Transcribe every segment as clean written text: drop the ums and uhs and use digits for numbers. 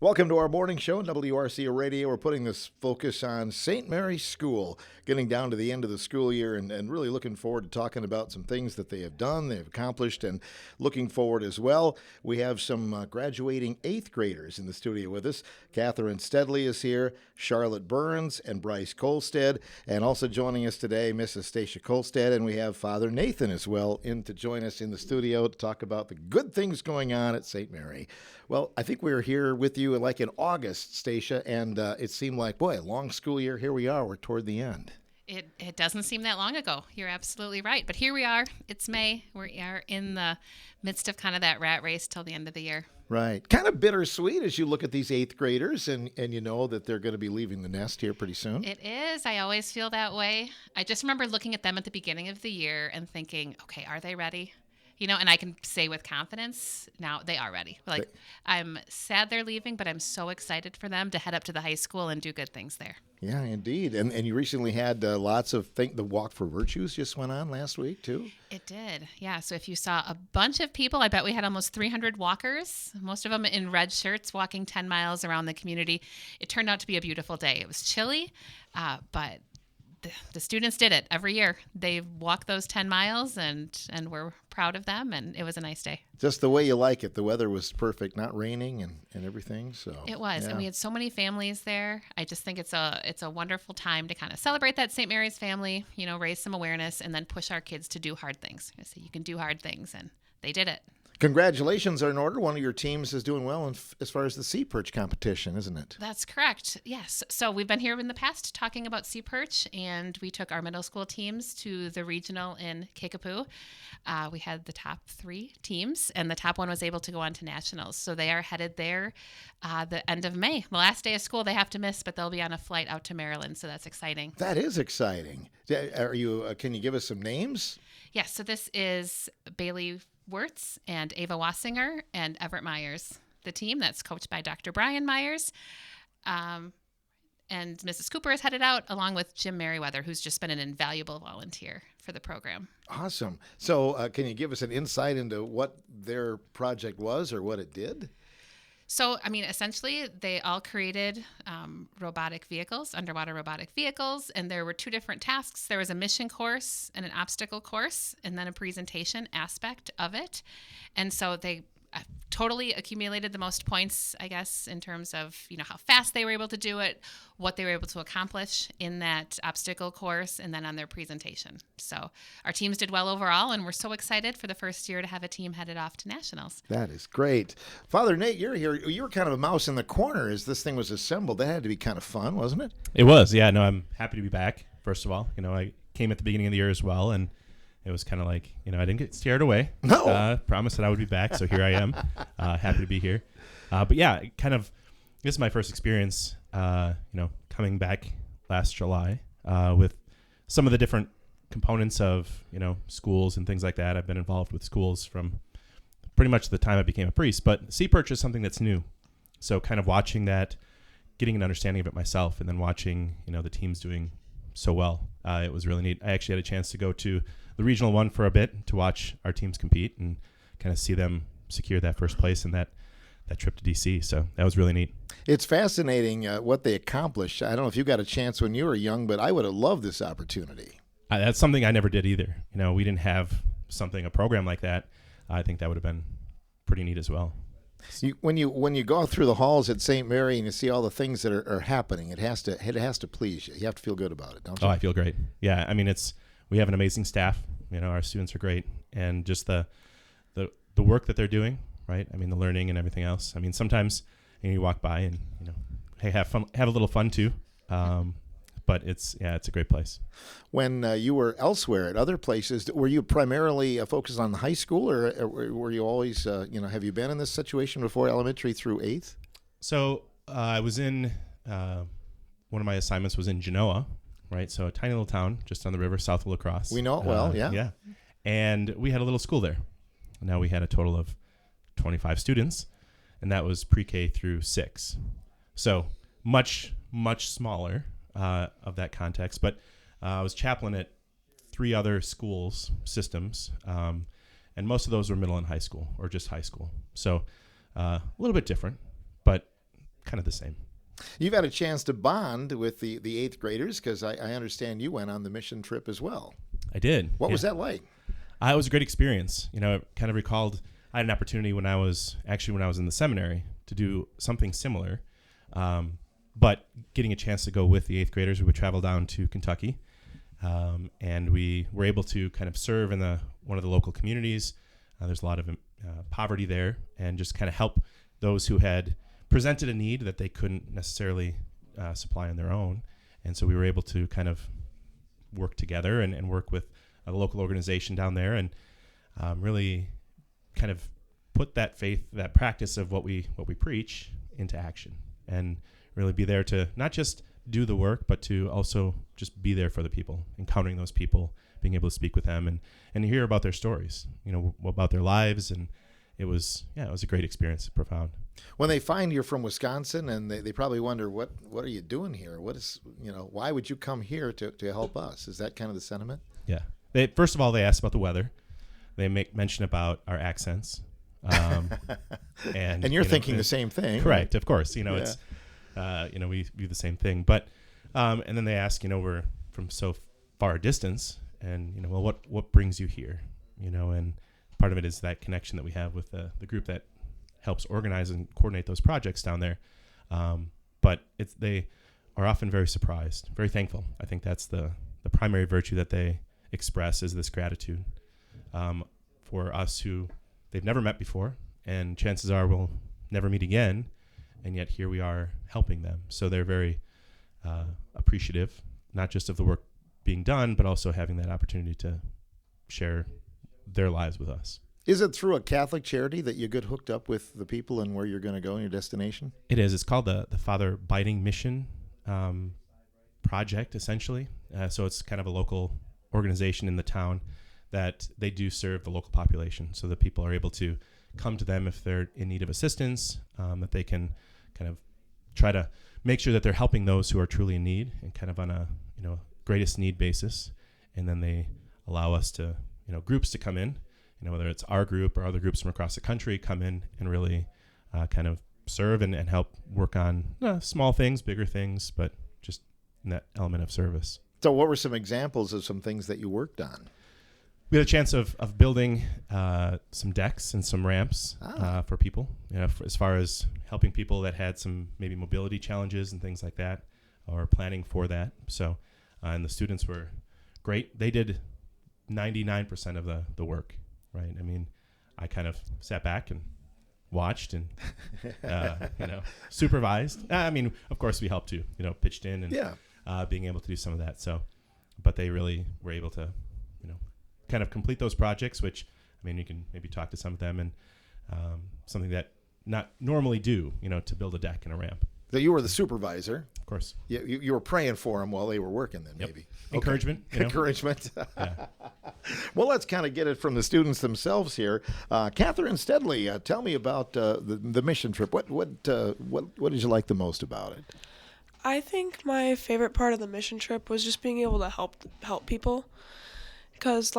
Welcome to our morning show on WRCA Radio. We're putting this focus on St. Mary's School, getting down to the end of the school year and really looking forward to talking about some things that they have done, they've accomplished, and looking forward as well. We have some graduating 8th graders in the studio with us. Catherine Steadley is here, Charlotte Burns, and Bryce Kolstead. And also joining us today, Mrs. Stacia Kolstead, and we have Father Nathan as well in to join us in the studio to talk about the good things going on at St. Mary. Well, I think we were here with you like in August, Stacia, and it seemed like, boy, a long school year. Here we are. We're toward the end. It doesn't seem that long ago. You're absolutely right. But here we are. It's May. We are in the midst of kind of that rat race till the end of the year. Right. Kind of bittersweet as you look at these 8th graders and you know that they're going to be leaving the nest here pretty soon. It is. I always feel that way. I just remember looking at them at the beginning of the year and thinking, okay, are they ready? You know, and I can say with confidence now they are ready. Like, I'm sad they're leaving, but I'm so excited for them to head up to the high school and do good things there. Yeah, indeed. And you recently had lots of the Walk for Virtues just went on last week, too. It did. Yeah. So if you saw a bunch of people, I bet we had almost 300 walkers, most of them in red shirts, walking 10 miles around the community. It turned out to be a beautiful day. It was chilly, but the students did it every year. They walked those 10 miles and we're proud of them. And it was a nice day. Just the way you like it. The weather was perfect, not raining and everything. So it was. Yeah. And we had so many families there. I just think it's a wonderful time to kind of celebrate that St. Mary's family, you know, raise some awareness and then push our kids to do hard things. I say you can do hard things, and they did it. Congratulations are in order. One of your teams is doing well as far as the sea perch competition, isn't it? That's correct. Yes. So we've been here in the past talking about sea perch, and we took our middle school teams to the regional in Kickapoo. We had the top 3 teams, and the top one was able to go on to nationals. So they are headed there the end of May. The last day of school they have to miss, but they'll be on a flight out to Maryland, so that's exciting. That is exciting. Are you? Can you give us some names? Yes. So this is Bailey Wirtz and Ava Wassinger and Everett Myers, the team that's coached by Dr. Brian Myers. And Mrs. Cooper is headed out along with Jim Merriweather, who's just been an invaluable volunteer for the program. Awesome. So can you give us an insight into what their project was or what it did? So, I mean, essentially, they all created robotic vehicles, underwater robotic vehicles, and there were 2 different tasks. There was a mission course and an obstacle course, and then a presentation aspect of it. And so they totally accumulated the most points, I guess, in terms of, you know, how fast they were able to do it, what they were able to accomplish in that obstacle course, and then on their presentation. So our teams did well overall, and we're so excited for the first year to have a team headed off to nationals. That is great. Father Nate, you're here. You were kind of a mouse in the corner as this thing was assembled. That had to be kind of fun, wasn't it? It was, yeah. No, I'm happy to be back, first of all. You know, I came at the beginning of the year as well, and it was kind of like, you know, I didn't get scared away. No. Promised that I would be back, so here I am. Happy to be here. But yeah, this is my first experience, you know, coming back last July with some of the different components of, you know, schools and things like that. I've been involved with schools from pretty much the time I became a priest, but sea perch is something that's new. So kind of watching that, getting an understanding of it myself, and then watching, you know, the teams doing so well. It was really neat. I actually had a chance to go to the regional one for a bit to watch our teams compete and kind of see them secure that first place in that trip to DC. So that was really neat. It's fascinating what they accomplished. I don't know if you got a chance when you were young, but I would have loved this opportunity. That's something I never did either. You know, we didn't have a program like that. I think that would have been pretty neat as well. When you go through the halls at St. Mary and you see all the things that are happening, it has to please you. You have to feel good about it, don't you? Oh, I feel great. Yeah, I mean, we have an amazing staff. You know, our students are great, and just the work that they're doing, right? I mean, the learning and everything else. I mean, sometimes you walk by and, you know, hey, have fun, have a little fun too. But it's a great place. When you were elsewhere at other places, were you primarily focused on the high school, or were you always, have you been in this situation before, elementary through 8th? So I was in, one of my assignments was in Genoa, right? So a tiny little town just on the river south of La Crosse. We know it well, yeah. Yeah. And we had a little school there. Now we had a total of 25 students, and that was pre-K through 6. So much, much smaller of that context. But I was chaplain at 3 other schools, systems, and most of those were middle and high school or just high school. So a little bit different, but kind of the same. You've had a chance to bond with the eighth graders because I understand you went on the mission trip as well. I did. What Yeah. was that like? It was a great experience. I kind of recalled I had an opportunity when I was in the seminary to do something similar, but getting a chance to go with the eighth graders, we would travel down to Kentucky, and we were able to kind of serve in one of the local communities. There's a lot of poverty there, and just kind of help those who had presented a need that they couldn't necessarily supply on their own. And so we were able to kind of work together and work with a local organization down there, and really kind of put that faith, that practice of what we preach into action, and really be there to not just do the work, but to also just be there for the people, encountering those people, being able to speak with them and hear about their stories, about their lives. And it was a great experience, profound. When they find you're from Wisconsin, and they probably wonder, what are you doing here? Why would you come here to help us? Is that kind of the sentiment? Yeah. First of all, they asked about the weather. They make mention about our accents. And you're thinking the same thing. Correct. Of course. It's, we do the same thing. But, and then they ask, we're from so far a distance, and, well, what brings you here? And part of it is that connection that we have with the group that helps organize and coordinate those projects down there. But they are often very surprised, very thankful. I think that's the primary virtue that they express, is this gratitude for us who they've never met before, and chances are we'll never meet again, and yet here we are helping them. So they're very appreciative, not just of the work being done, but also having that opportunity to share their lives with us. Is it through a Catholic charity that you get hooked up with the people and where you're going to go in your destination? It is. It's called the Father Biting Mission project, essentially. So it's kind of a local organization in the town that they do serve the local population. So that people are able to come to them if they're in need of assistance, that they can kind of try to make sure that they're helping those who are truly in need, and kind of on a greatest need basis. And then they allow us to, groups to come in, whether it's our group or other groups from across the country, come in and really kind of serve and help work on small things, bigger things, but just in that element of service. So what were some examples of some things that you worked on? We had a chance of building some decks and some ramps for people, as far as helping people that had some maybe mobility challenges and things like that, or planning for that. So, and the students were great. They did 99% of the work, right? I mean, I kind of sat back and watched and, supervised. I mean, of course we helped too, pitched in and being able to do some of that. So, but they really were able to, kind of complete those projects, which, I mean, you can maybe talk to some of them, and something that not normally do, to build a deck and a ramp. So you were the supervisor. Of course. You were praying for them while they were working then, Yep. maybe. Encouragement. Encouragement. Yeah. Well, let's kind of get it from the students themselves here. Catherine Steadley, tell me about the mission trip. What did you like the most about it? I think my favorite part of the mission trip was just being able to help people, because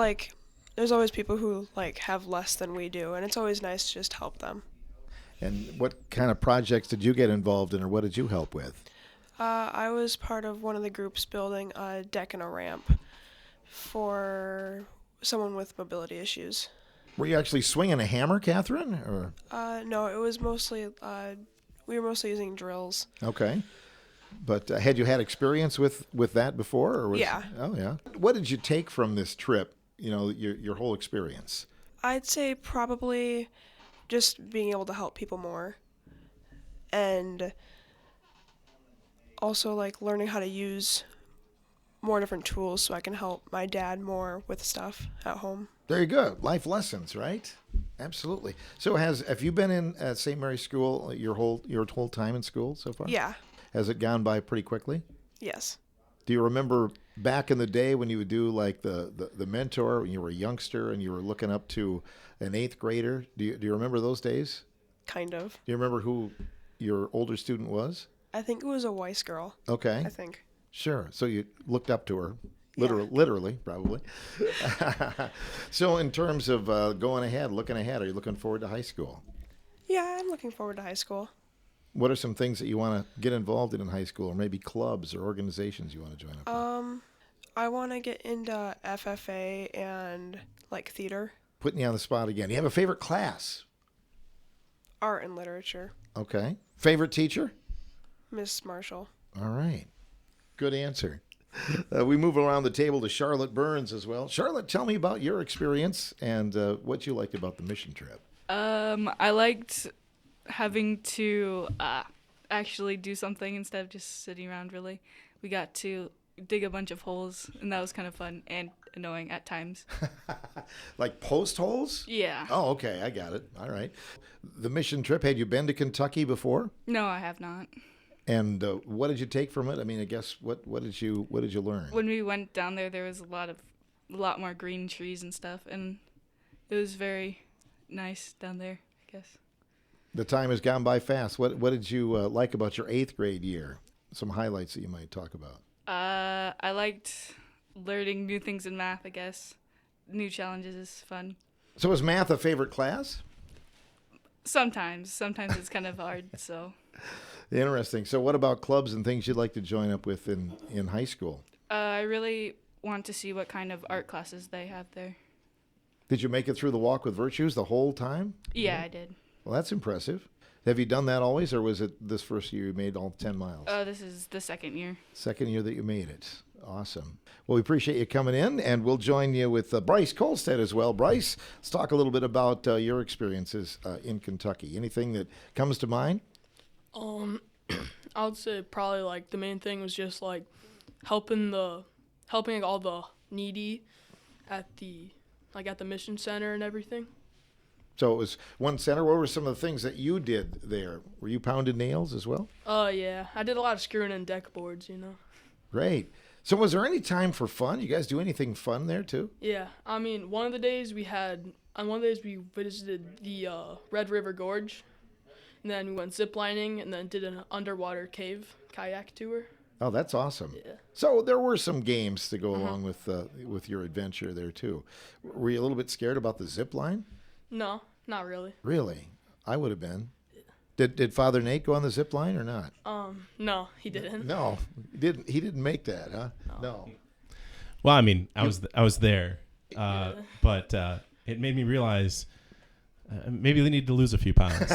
there's always people who have less than we do, and it's always nice to just help them. And what kind of projects did you get involved in, or what did you help with? I was part of one of the groups building a deck and a ramp for someone with mobility issues. Were you actually swinging a hammer, Catherine? Or No, it was mostly we were mostly using drills. okay. But had you had experience with that before? Or Yeah. Oh, yeah. What did you take from this trip, your whole experience? I'd say probably just being able to help people more, and also learning how to use more different tools so I can help my dad more with stuff at home. There you go. Life lessons, right? Absolutely. So have you been in St. Mary's School your whole time in school so far? Yeah. Has it gone by pretty quickly? Yes. Do you remember back in the day when you would do the mentor when you were a youngster and you were looking up to an eighth grader? Do you remember those days? Kind of. Do you remember who your older student was? I think it was a Weiss girl. Okay. I think. Sure. So you looked up to her. Yeah. Literally, probably. So in terms of going ahead, looking ahead, are you looking forward to high school? Yeah, I'm looking forward to high school. What are some things that you want to get involved in high school, or maybe clubs or organizations you want to join up with? I want to get into FFA and like theater, Putting you on the spot again. You have a favorite class? art and literature. Okay. Favorite teacher? Miss Marshall. All right. Good answer. We move around the table to Charlotte Burns as well. Charlotte, tell me about your experience and what you liked about the mission trip. I liked having to actually do something instead of just sitting around, really. We got to dig a bunch of holes, and that was kind of fun and annoying at times. Like post holes? Yeah. Oh, okay. I got it. All right. The mission trip, had you been to Kentucky before? No, I have not. And what did you take from it? I mean, I guess what did you learn? When we went down there was a lot more green trees and stuff, and it was very nice down there, I guess. The time has gone by fast. What did you like about your 8th grade year? Some highlights that you might talk about. I liked learning new things in math, I guess. New challenges is fun. So was math a favorite class? Sometimes it's kind of hard, so. Interesting. So what about clubs and things you'd like to join up with in high school? I really want to see what kind of art classes they have there. Did you make it through the Walk with Virtues the whole time? Yeah, I did. Well, that's impressive. Have you done that always, or was it this first year you made all 10 miles? This is the second year. Second year that you made it. Awesome. Well, we appreciate you coming in, and we'll join you with Bryce Kolstad as well. Bryce, let's talk a little bit about your experiences in Kentucky. Anything that comes to mind? I would say probably like the main thing was just like helping all the needy at the mission center and everything. So it was one center. What were some of the things that you did there? Were you pounding nails as well? Yeah, I did a lot of screwing in deck boards, Great. So was there any time for fun? You guys do anything fun there too? Yeah, I mean, one of the days we visited the Red River Gorge, and then we went ziplining, and then did an underwater cave kayak tour. Oh, that's awesome. Yeah. So there were some games to go along with your adventure there too. Were you a little bit scared about the zip line? No, not really. Really? I would have been. Did Father Nate go on the zip line or not? No, he didn't. No, he didn't make that, huh? No. Well, I mean, I was there, but it made me realize maybe they need to lose a few pounds.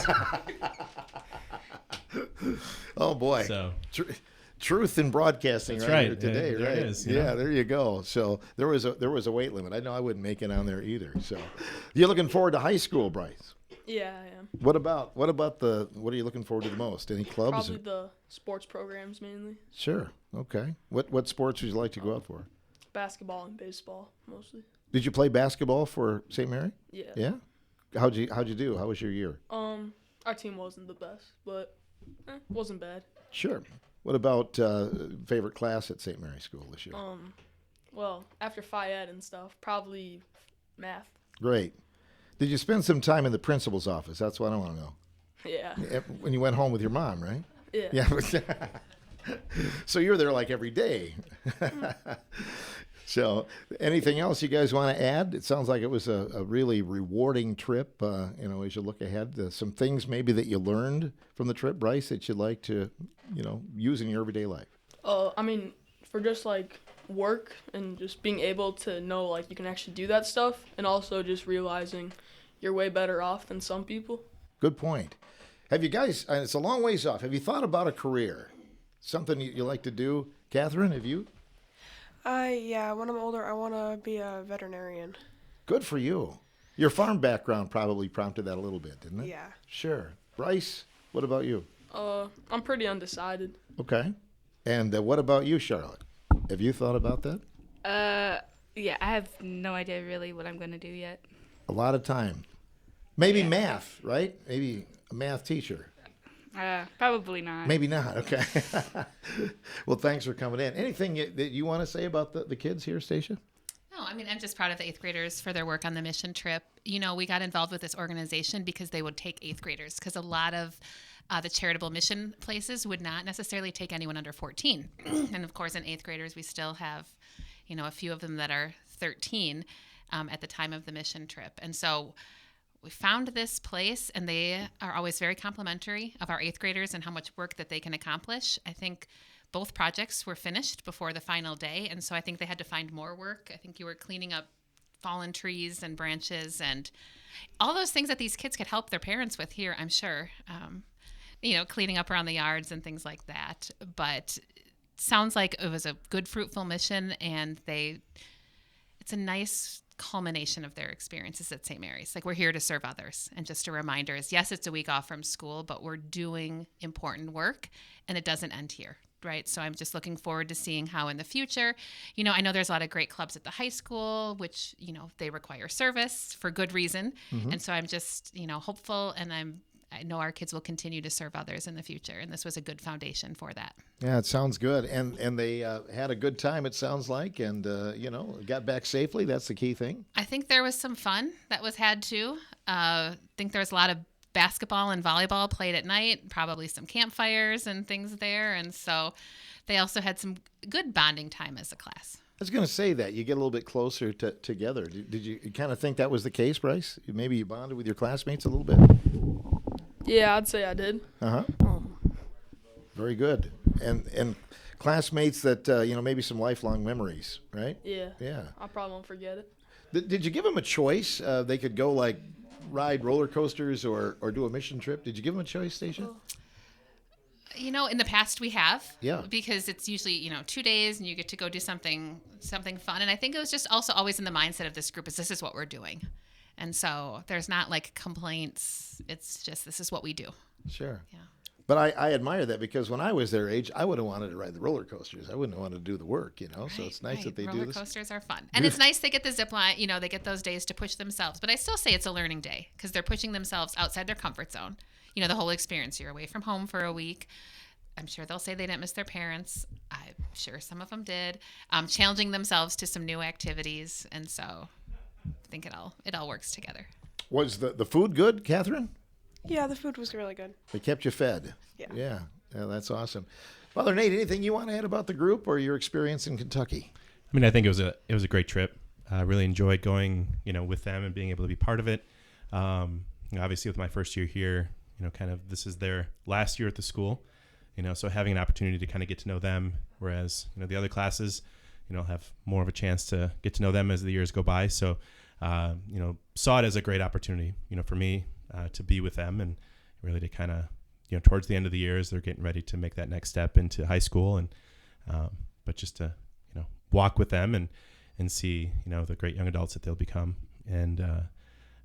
Oh boy. So truth in broadcasting that's right here right. today, There right? it is, Yeah, there you go. So there was a weight limit. I know I wouldn't make it on there either. So you're looking forward to high school, Bryce? Yeah, I am. What are you looking forward to the most? Any clubs? Probably the sports programs mainly. Sure. Okay. What sports would you like to go out for? Basketball and baseball mostly. Did you play basketball for St. Mary? Yeah. Yeah. How'd you do? How was your year? Our team wasn't the best, but wasn't bad. Sure. What about favorite class at St. Mary School this year? Well, after Phi Ed and stuff, probably math. Great. Did you spend some time in the principal's office? That's what I want to know. Yeah. When you went home with your mom, right? Yeah. Yeah. So you're there like every day. So anything else you guys want to add? It sounds like it was a really rewarding trip, as you look ahead. Some things maybe that you learned from the trip, Bryce, that you'd like to, use in your everyday life. I mean, for just like work and just being able to know like you can actually do that stuff, and also just realizing you're way better off than some people. Good point. Have you guys, and it's a long ways off, have you thought about a career? Something you like to do? Catherine, have you? Yeah, when I'm older, I want to be a veterinarian. Good for you. Your farm background probably prompted that a little bit, didn't it? Yeah. Sure. Bryce, what about you? I'm pretty undecided. Okay. And what about you, Charlotte? Have you thought about that? Yeah, I have no idea really what I'm going to do yet. A lot of time. Maybe math, right? Maybe a math teacher. Probably not. Maybe not. Okay. Well, thanks for coming in. Anything that you want to say about the kids here, Stacia? No, I mean, I'm just proud of the 8th graders for their work on the mission trip. We got involved with this organization because they would take 8th graders, because a lot of the charitable mission places would not necessarily take anyone under 14. And of course, in 8th graders, we still have, a few of them that are 13 at the time of the mission trip. And so we found this place, and they are always very complimentary of our 8th graders and how much work that they can accomplish. I think both projects were finished before the final day, and so I think they had to find more work. I think you were cleaning up fallen trees and branches and all those things that these kids could help their parents with here, I'm sure. Cleaning up around the yards and things like that. But it sounds like it was a good, fruitful mission, and it's a nice culmination of their experiences at St. Mary's. Like, we're here to serve others. And just a reminder is, yes, it's a week off from school, but we're doing important work, and it doesn't end here. Right. So I'm just looking forward to seeing how in the future, I know there's a lot of great clubs at the high school, which, they require service for good reason. And so I'm just, hopeful, and I know our kids will continue to serve others in the future. And this was a good foundation for that. Yeah, it sounds good. And they had a good time, it sounds like, and, got back safely. That's the key thing. I think there was some fun that was had too. I think there was a lot of basketball and volleyball played at night, probably some campfires and things there. And so they also had some good bonding time as a class. I was going to say that. You get a little bit closer together. Did you kind of think that was the case, Bryce? Maybe you bonded with your classmates a little bit? Yeah, I'd say I did. Uh-huh. Very good. And classmates that, maybe some lifelong memories, right? Yeah. Yeah. I probably won't forget it. Did you give them a choice? They could go, like, ride roller coasters or do a mission trip. Did you give them a choice, Stacia? In the past we have. Yeah. Because it's usually, 2 days and you get to go do something fun. And I think it was just also always in the mindset of this group is this is what we're doing. And so there's not like complaints. It's just this is what we do. Sure. Yeah. But I admire that because when I was their age, I would have wanted to ride the roller coasters. I wouldn't have wanted to do the work, So it's nice that they do this. Roller coasters are fun. And it's nice they get the zip line, they get those days to push themselves. But I still say it's a learning day because they're pushing themselves outside their comfort zone. The whole experience. You're away from home for a week. I'm sure they'll say they didn't miss their parents. I'm sure some of them did. Challenging themselves to some new activities. And so I think it all works together. Was the food good, Catherine? Yeah, the food was really good. They kept you fed. Yeah. Yeah, that's awesome. Father Nate, anything you want to add about the group or your experience in Kentucky? I mean, I think it was a great trip. I really enjoyed going, with them and being able to be part of it. Obviously, with my first year here, kind of this is their last year at the school, so having an opportunity to kind of get to know them, whereas the other classes, have more of a chance to get to know them as the years go by. So, saw it as a great opportunity, for me to be with them and really to kind of, towards the end of the year as they're getting ready to make that next step into high school and, but just to, walk with them and see, the great young adults that they'll become. And,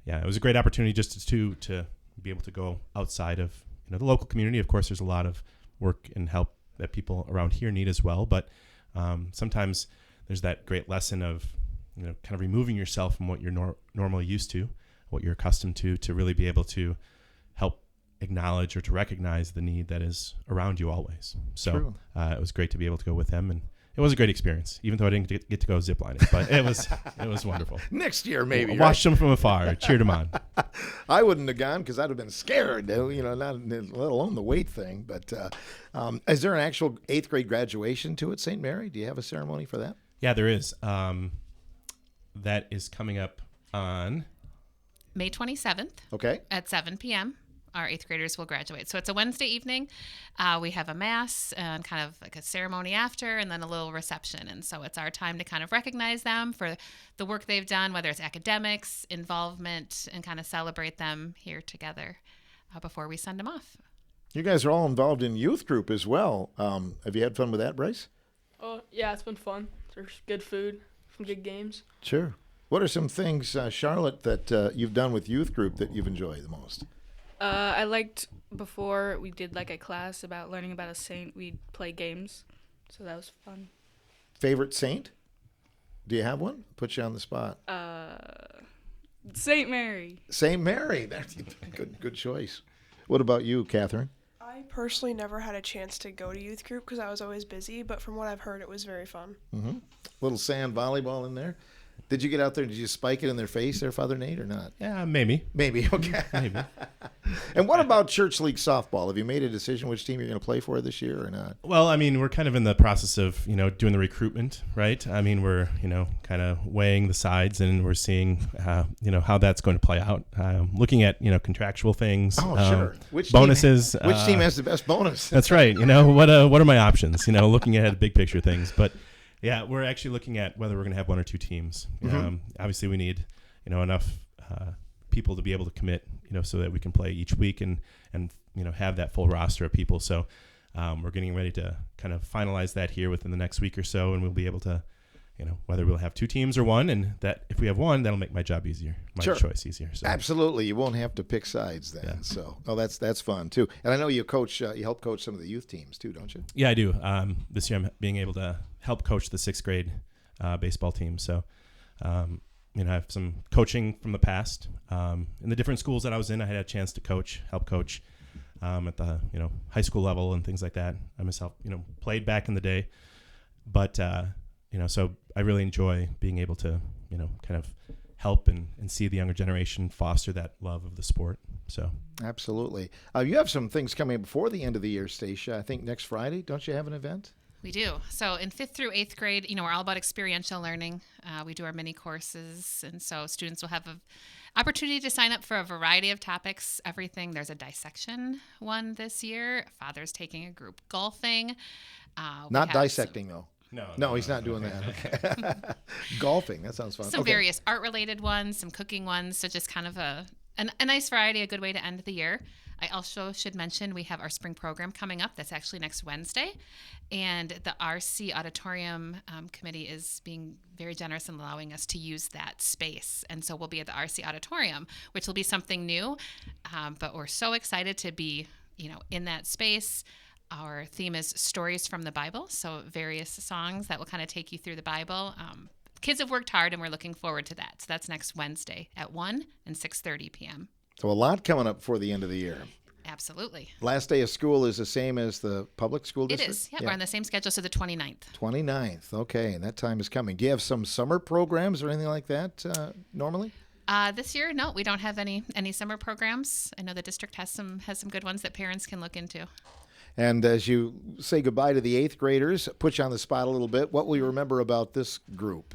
it was a great opportunity just to be able to go outside of, the local community. Of course, there's a lot of work and help that people around here need as well. But, sometimes there's that great lesson of, kind of removing yourself from what you're normally used to, what you're accustomed to really be able to help acknowledge or to recognize the need that is around you always. So it was great to be able to go with them, and it was a great experience, even though I didn't get to go ziplining, but it was wonderful. Next year, maybe. I watched them from afar, cheered them on. I wouldn't have gone because I'd have been scared, not let alone the weight thing. But is there an actual 8th grade graduation to it, St. Mary? Do you have a ceremony for that? Yeah, there is. That is coming up on May 27th. Okay. At 7 p.m. Our 8th graders will graduate. So it's a Wednesday evening. We have a mass and kind of like a ceremony after, and then a little reception. And so it's our time to kind of recognize them for the work they've done, whether it's academics, involvement, and kind of celebrate them here together before we send them off. You guys are all involved in youth group as well. Have you had fun with that, Bryce? Oh, yeah, it's been fun. There's good food, some good games. Sure. What are some things, Charlotte, that you've done with youth group that you've enjoyed the most? I liked before we did like a class about learning about a saint, we'd play games. So that was fun. Favorite saint? Do you have one? Put you on the spot. St. Mary. St. Mary. That's good choice. What about you, Catherine? I personally never had a chance to go to youth group because I was always busy, but from what I've heard, it was very fun. Mm-hmm. Little sand volleyball in there. Did you get out there? Did you spike it in their face there, Father Nate, or not? Yeah, maybe. Maybe, okay. Maybe. And what about church league softball? Have you made a decision which team you're going to play for this year or not? Well, I mean, we're kind of in the process of, doing the recruitment, right? I mean, we're, kind of weighing the sides and we're seeing, how that's going to play out. Looking at, contractual things. Oh, sure. Which bonuses. Which team has the best bonus? That's right. What are my options? Looking ahead, big picture things. But yeah, we're actually looking at whether we're going to have one or two teams. Obviously, we need, enough people to be able to commit, so that we can play each week and have that full roster of people. So we're getting ready to kind of finalize that here within the next week or so, and we'll be able to, whether we'll have two teams or one, and that if we have one, that'll make my job easier, my choice easier. So. Absolutely, you won't have to pick sides then. Yeah. So, that's fun too. And I know you coach, you help coach some of the youth teams too, don't you? Yeah, I do. This year I'm being able to help coach the 6th grade baseball team. So. I have some coaching from the past. In the different schools that I was in, I had a chance to help coach at the high school level and things like that. I myself, played back in the day, but so I really enjoy being able to kind of help and see the younger generation foster that love of the sport. So absolutely. You have some things coming before the end of the year, Stacia. I think next Friday, don't you have an event? We do. So in 5th through 8th grade, we're all about experiential learning. We do our mini courses, and so students will have an opportunity to sign up for a variety of topics, everything. There's a dissection one this year. Father's taking a group golfing. Not dissecting, though. No, he's not doing that. Okay. Golfing, that sounds fun. Some various art-related ones, some cooking ones, so just kind of a nice variety, a good way to end the year. I also should mention we have our spring program coming up. That's actually next Wednesday. And the RC Auditorium Committee is being very generous in allowing us to use that space. And so we'll be at the RC Auditorium, which will be something new. But we're so excited to be, in that space. Our theme is Stories from the Bible. So various songs that will kind of take you through the Bible. Kids have worked hard, and we're looking forward to that. So that's next Wednesday at 1 and 6:30 p.m. So a lot coming up before the end of the year. Absolutely. Last day of school is the same as the public school district? It is. Yeah, we're on the same schedule, so the 29th. 29th. Okay, and that time is coming. Do you have some summer programs or anything like that normally? This year, no, we don't have any summer programs. I know the district has some good ones that parents can look into. And as you say goodbye to the 8th graders, put you on the spot a little bit, what will you remember about this group?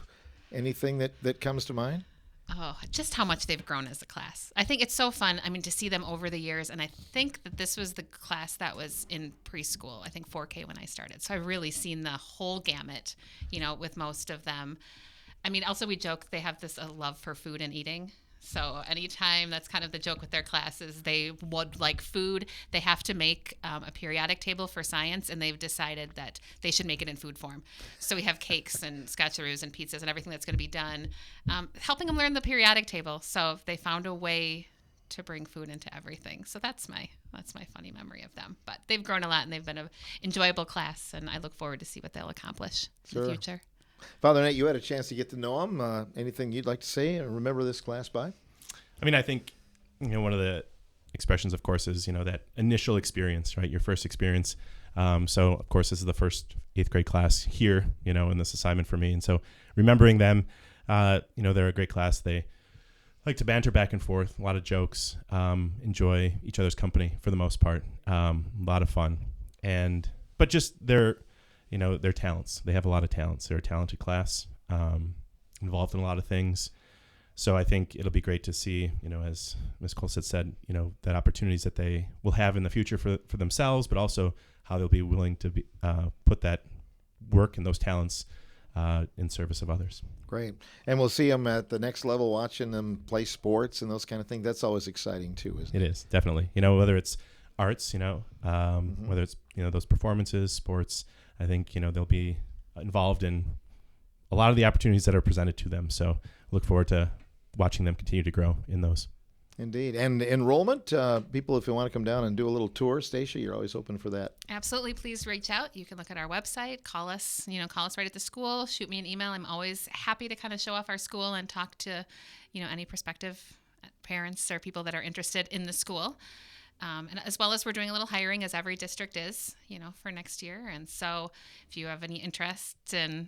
Anything that comes to mind? Oh, just how much they've grown as a class. I think it's so fun, to see them over the years. And I think that this was the class that was in preschool, I think 4K when I started. So I've really seen the whole gamut, with most of them. Also we joke they have this love for food and eating. So anytime, that's kind of the joke with their classes, they would like food. They have to make a periodic table for science, and they've decided that they should make it in food form. So we have cakes and scotcheroos and pizzas and everything that's going to be done, helping them learn the periodic table. So they found a way to bring food into everything. So that's my funny memory of them. But they've grown a lot, and they've been an enjoyable class, and I look forward to see what they'll accomplish in the future. Father Nate, you had a chance to get to know them. Anything you'd like to say and remember this class by? I think, one of the expressions, of course, is, that initial experience, right? Your first experience. So, of course, this is the first 8th grade class here, in this assignment for me. And so remembering them, they're a great class. They like to banter back and forth, a lot of jokes, enjoy each other's company for the most part, a lot of fun. But just their talents. They have a lot of talents. They're a talented class, involved in a lot of things. So I think it'll be great to see, as Ms. Colsett said, that opportunities that they will have in the future for themselves, but also how they'll be willing to put that work and those talents in service of others. Great. And we'll see them at the next level, watching them play sports and those kind of things. That's always exciting too, isn't it? It is, definitely. Whether it's arts, whether it's, those performances, sports, I think, they'll be involved in a lot of the opportunities that are presented to them. So look forward to watching them continue to grow in those. Indeed. And enrollment, people, if you want to come down and do a little tour, Stacia, you're always open for that. Absolutely. Please reach out. You can look at our website, call us right at the school, shoot me an email. I'm always happy to kind of show off our school and talk to, any prospective parents or people that are interested in the school. And as well as we're doing a little hiring, as every district is, for next year. And so if you have any interest in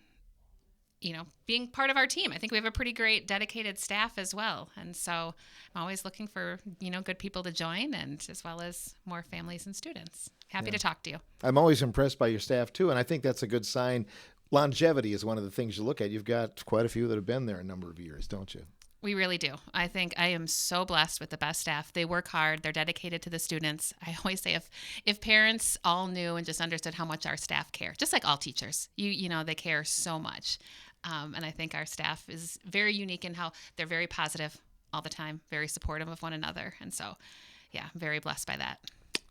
being part of our team. I think we have a pretty great dedicated staff as well. And so I'm always looking for, good people to join, and as well as more families and students. Happy to talk to you. I'm always impressed by your staff too, and I think that's a good sign. Longevity is one of the things you look at. You've got quite a few that have been there a number of years, don't you? We really do. I think I am so blessed with the best staff. They work hard. They're dedicated to the students. I always say if parents all knew and just understood how much our staff care, just like all teachers, they care so much. And I think our staff is very unique in how they're very positive all the time, very supportive of one another. And so, yeah, I'm very blessed by that.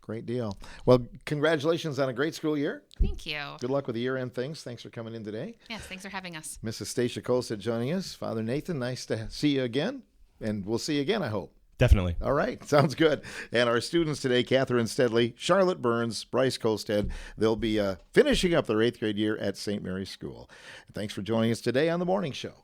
Great deal. Well, congratulations on a great school year. Thank you. Good luck with the year-end things. Thanks for coming in today. Yes, thanks for having us. Mrs. Stacia Kolstad joining us. Father Nathan, nice to see you again. And we'll see you again, I hope. Definitely. All right. Sounds good. And our students today, Catherine Steadley, Charlotte Burns, Bryce Kolstad, they'll be finishing up their 8th grade year at St. Mary's School. Thanks for joining us today on The Morning Show.